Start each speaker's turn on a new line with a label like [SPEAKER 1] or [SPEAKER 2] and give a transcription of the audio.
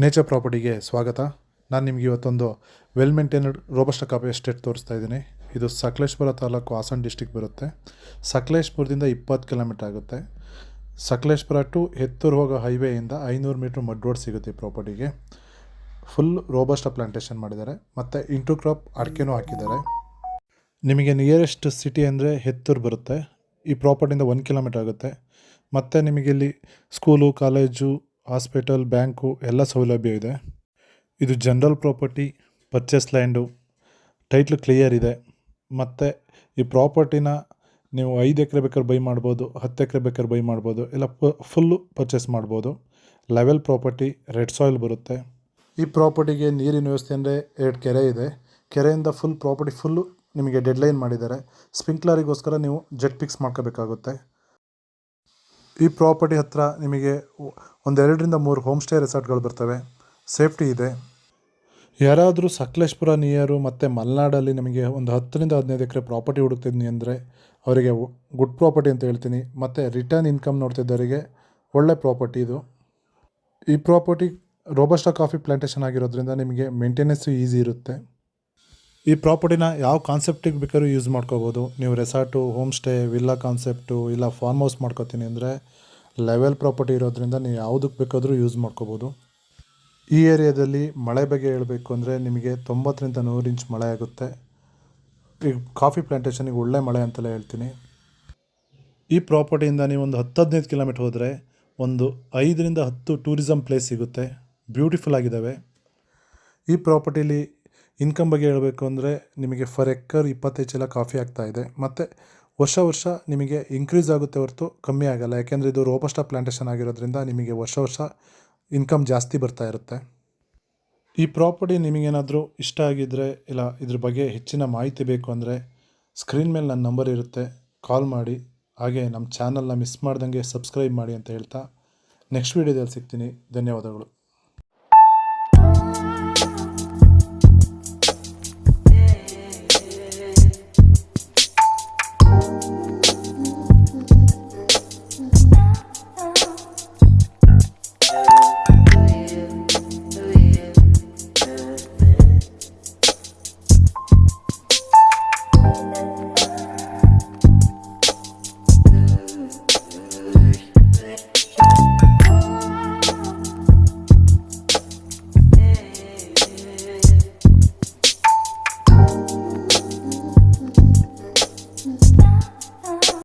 [SPEAKER 1] Nature ಪ್ರಾಪರ್ಟಿಗೆ ಸ್ವಾಗತ. ನಾನು ನಿಮಗೆ ಇವತ್ತೊಂದು well maintained robusta coffee estate ತೋರಿಸ್ತಾ ಇದ್ದೀನಿ. ಇದು ಸಕಲೇಶಪುರ ತಾಲೂಕು ಹಾಸನ ಡಿಸ್ಟಿಕ್ ಬರುತ್ತೆ. ಸಕಲೇಶಪುರದಿಂದ 20 ಕಿಲೋಮೀಟರ್ ಆಗುತ್ತೆ. ಸಕಲೇಶಪುರ ಟು ಹೆತ್ತೂರು ಹೋಗೋ ಹೈವೇಯಿಂದ 500 ಮೀಟ್ರ್ ಮಡ್ ರೋಡ್ ಸಿಗುತ್ತೆ. ಈ ಪ್ರಾಪರ್ಟಿಗೆ ಫುಲ್ ರೋಬಸ್ಟ ಪ್ಲಾಂಟೇಶನ್ ಮಾಡಿದ್ದಾರೆ ಮತ್ತು ಇಂಟು ಕ್ರಾಪ್ ಅಡಿಕೆನೂ ಹಾಕಿದ್ದಾರೆ. ನಿಮಗೆ ನಿಯರೆಸ್ಟ್ ಸಿಟಿ ಅಂದರೆ ಹೆತ್ತೂರು ಬರುತ್ತೆ. ಈ ಪ್ರಾಪರ್ಟಿಯಿಂದ 1 ಕಿಲೋಮೀಟರ್ ಆಗುತ್ತೆ. ಮತ್ತು ನಿಮಗೆ ಇಲ್ಲಿ ಸ್ಕೂಲು, ಕಾಲೇಜು, ಹಾಸ್ಪಿಟಲ್, ಬ್ಯಾಂಕು ಎಲ್ಲ ಸೌಲಭ್ಯ ಇದೆ. ಇದು general property, purchase land, title clear ಇದೆ. ಮತ್ತು ಈ ಪ್ರಾಪರ್ಟಿನ ನೀವು 5 ಎಕರೆ ಬೇಕಾದ್ರೆ ಬೈ ಮಾಡ್ಬೋದು, 10 ಎಕರೆ ಬೇಕಾದ್ರೆ ಬೈ ಮಾಡ್ಬೋದು, ಇಲ್ಲ ಫುಲ್ಲು ಪರ್ಚೇಸ್ ಮಾಡ್ಬೋದು. ಲೆವೆಲ್ ಪ್ರಾಪರ್ಟಿ, ರೆಡ್ ಸಾಯಿಲ್ ಬರುತ್ತೆ. ಈ ಪ್ರಾಪರ್ಟಿಗೆ ನೀರಿನ ವ್ಯವಸ್ಥೆ ಅಂದರೆ 2 ಕೆರೆ ಇದೆ. ಕೆರೆಯಿಂದ ಫುಲ್ ಪ್ರಾಪರ್ಟಿ ಫುಲ್ಲು ನಿಮಗೆ ಡೆಡ್ಲೈನ್ ಮಾಡಿದ್ದಾರೆ. ಸ್ಪ್ರಿಂಕ್ಲರಿಗೋಸ್ಕರ ನೀವು ಜೆಟ್ ಫಿಕ್ಸ್ ಮಾಡ್ಕೋಬೇಕಾಗುತ್ತೆ. ಈ ಪ್ರಾಪರ್ಟಿ ಹತ್ತಿರ ನಿಮಗೆ 2ರಿಂದ 3 ಹೋಮ್ ಸ್ಟೇ ರೆಸಾರ್ಟ್ಗಳು ಬರ್ತವೆ. ಸೇಫ್ಟಿ ಇದೆ. ಯಾರಾದರೂ ಸಕಲೇಶಪುರ ನಿಯರು ಮತ್ತು ಮಲೆನಾಡಲ್ಲಿ ನಿಮಗೆ ಒಂದು 10ರಿಂದ 15 ಎಕರೆ ಪ್ರಾಪರ್ಟಿ ಹುಡುಕ್ತಿದ್ದೀನಿ ಅಂದರೆ ಅವರಿಗೆ ಗುಡ್ ಪ್ರಾಪರ್ಟಿ ಅಂತ ಹೇಳ್ತೀನಿ. ಮತ್ತು ರಿಟರ್ನ್ ಇನ್ಕಮ್ ನೋಡ್ತಿದ್ದವರಿಗೆ ಒಳ್ಳೆ ಪ್ರಾಪರ್ಟಿ ಇದು. ಈ ಪ್ರಾಪರ್ಟಿ ರೋಬಸ್ಟ ಕಾಫಿ ಪ್ಲಾಂಟೇಶನ್ ಆಗಿರೋದ್ರಿಂದ ನಿಮಗೆ ಮೇಂಟೆನೆನ್ಸು ಈಸಿ ಇರುತ್ತೆ. ಈ ಪ್ರಾಪರ್ಟಿನ ಯಾವ ಕಾನ್ಸೆಪ್ಟಿಗೆ ಬೇಕಾದ್ರೂ ಯೂಸ್ ಮಾಡ್ಕೋಬೋದು. ನೀವು resort, home stay, villa concept, ಇಲ್ಲ ಫಾರ್ಮ್ ಹೌಸ್ ಮಾಡ್ಕೋತೀನಿ ಅಂದರೆ ಲೆವೆಲ್ ಪ್ರಾಪರ್ಟಿ ಇರೋದ್ರಿಂದ ನೀವು ಯಾವುದಕ್ಕೆ ಬೇಕಾದರೂ ಯೂಸ್ ಮಾಡ್ಕೋಬೋದು. ಈ ಏರಿಯಾದಲ್ಲಿ ಮಳೆ ಬಗ್ಗೆ ಹೇಳಬೇಕು ಅಂದರೆ ನಿಮಗೆ 90ರಿಂದ 100 ಇಂಚ್ ಮಳೆ ಆಗುತ್ತೆ. ಈ ಕಾಫಿ ಪ್ಲಾಂಟೇಶನಿಗೆ ಒಳ್ಳೆ ಮಳೆ ಅಂತಲೇ ಹೇಳ್ತೀನಿ. ಈ ಪ್ರಾಪರ್ಟಿಯಿಂದ ನೀವು ಒಂದು 10-15 ಕಿಲೋಮೀಟ್ರ್ ಹೋದರೆ ಒಂದು 5ರಿಂದ 10 ಟೂರಿಸಮ್ ಪ್ಲೇಸ್ ಸಿಗುತ್ತೆ. ಬ್ಯೂಟಿಫುಲ್ ಆಗಿದ್ದಾವೆ. ಈ ಪ್ರಾಪರ್ಟಿಲಿ ಇನ್ಕಮ್ ಬಗ್ಗೆ ಹೇಳಬೇಕು ಅಂದರೆ ನಿಮಗೆ ಫರ್ ಎಕರ್ 25 ಚೀಲ ಕಾಫಿ ಆಗ್ತಾಯಿದೆ. ಮತ್ತು ವರ್ಷ ನಿಮಗೆ ಇನ್ಕ್ರೀಸ್ ಆಗುತ್ತೆ ಹೊರತು ಕಮ್ಮಿ ಆಗಲ್ಲ. ಯಾಕೆಂದರೆ ಇದು ರೋಬಸ್ಟ ಪ್ಲಾಂಟೇಶನ್ ಆಗಿರೋದ್ರಿಂದ ನಿಮಗೆ ವರ್ಷ ಇನ್ಕಮ್ ಜಾಸ್ತಿ ಬರ್ತಾ ಇರುತ್ತೆ. ಈ ಪ್ರಾಪರ್ಟಿ ನಿಮಗೇನಾದರೂ ಇಷ್ಟ ಆಗಿದ್ದರೆ, ಇಲ್ಲ ಇದ್ರ ಬಗ್ಗೆ ಹೆಚ್ಚಿನ ಮಾಹಿತಿ ಬೇಕು ಅಂದರೆ ಸ್ಕ್ರೀನ್ ಮೇಲೆ ನನ್ನ ನಂಬರ್ ಇರುತ್ತೆ, ಕಾಲ್ ಮಾಡಿ. ಹಾಗೆ ನಮ್ಮ ಚಾನಲ್ನ ಮಿಸ್ ಮಾಡ್ದಂಗೆ ಸಬ್ಸ್ಕ್ರೈಬ್ ಮಾಡಿ ಅಂತ ಹೇಳ್ತಾ ನೆಕ್ಸ್ಟ್ ವೀಡಿಯೋದಲ್ಲಿ ಸಿಗ್ತೀನಿ. ಧನ್ಯವಾದಗಳು.